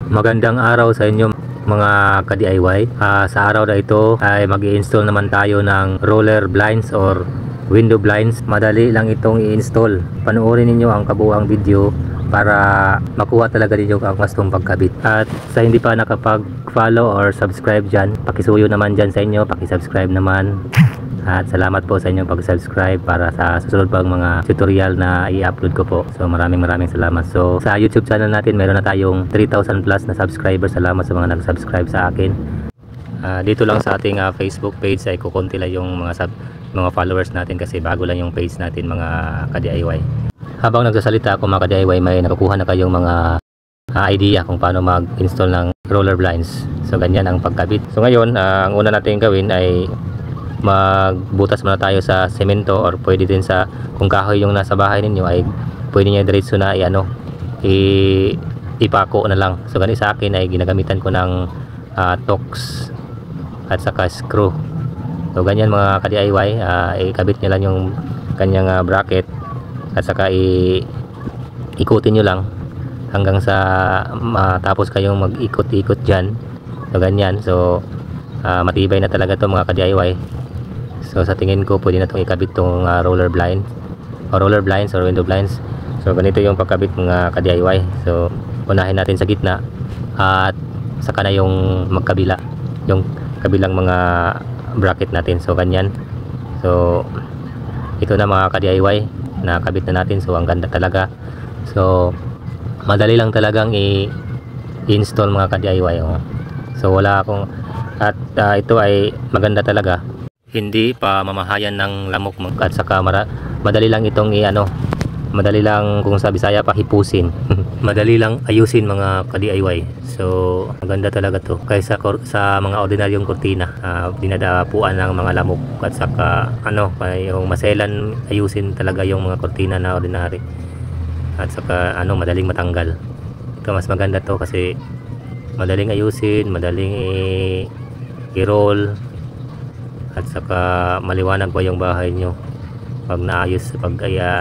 Magandang araw sa inyo mga ka-DIY. Sa araw na ito ay mag-i-install naman tayo ng roller blinds or window blinds. Madali lang itong i-install. Panoorin ninyo ang kabuuang video para makuha talaga ninyo ang gustong pagkabit. At sa hindi pa nakapag-follow or subscribe dyan, pakisuyo naman dyan sa inyo, pakisubscribe naman. At salamat po sa inyong pag-subscribe para sa susunod pang mga tutorial na i-upload ko po. So maraming salamat. So sa YouTube channel natin meron na tayong 3,000 plus na subscribers. Salamat sa mga nag-subscribe sa akin. Dito lang sa ating Facebook page ay kukunti lang yung mga followers natin kasi bago lang yung page natin mga ka-DIY. Habang nagsasalita ako mga ka-DIY, may nakukuha na kayong mga idea kung paano mag-install ng roller blinds. So ganyan ang pagkabit. So ngayon ang una natin gawin ay magbutas muna tayo sa semento or pwede din sa kung kahoy yung nasa bahay ninyo ay pwede nyo diretso na ipako na lang. So ganito sa akin ay ginagamitan ko ng tox at saka screw. So ganyan mga ka-DIY, ikabit nyo lang yung kanyang bracket at saka ikutin nyo lang hanggang sa matapos kayong mag-ikot-ikot dyan. So ganyan, so matibay na talaga to mga ka-DIY. So sa tingin ko pwede na itong ikabit itong roller blinds or window blinds. So ganito yung pagkabit mga ka-DIY. So unahin natin sa gitna at saka na yung magkabila, yung kabilang mga bracket natin. So ganyan. So ito na mga ka-DIY, nakabit na natin. So ang ganda talaga. So madali lang talagang i-install mga ka-DIY. So wala akong at ito ay maganda talaga, hindi pa mamahayan ng lamok at saka madali lang itong madali lang kung sa Bisaya pa hipusin. Madali lang ayusin mga ka-DIY. So maganda talaga to kaysa sa mga ordinaryong kurtina, dinadapuan ng mga lamok at saka yung maselan ayusin talaga yung mga kurtina na ordinary at saka madaling matanggal. Ito mas maganda to kasi madaling ayusin, madaling i-roll at saka maliwanag pa yung bahay nyo pag naayos pag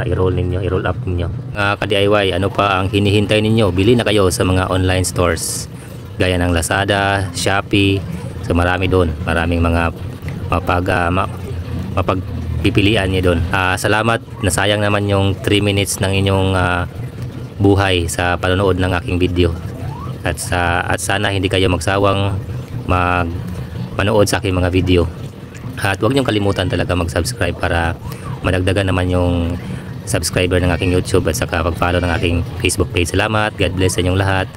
i-roll ninyo, i-roll up ninyo. Ka-DIY, ano pa ang hinihintay ninyo? Bili na kayo sa mga online stores gaya ng Lazada, Shopee. So marami doon, maraming mga mapagpipilian nyo doon. Salamat, nasayang naman yung 3 minutes ng inyong buhay sa panonood ng aking video. At sana hindi kayo magsawang manood sa aking mga video. At huwag niyong kalimutan talaga mag-subscribe para madagdagan naman yung subscriber ng aking YouTube at saka pag-follow ng aking Facebook page. Salamat. God bless sa inyong lahat.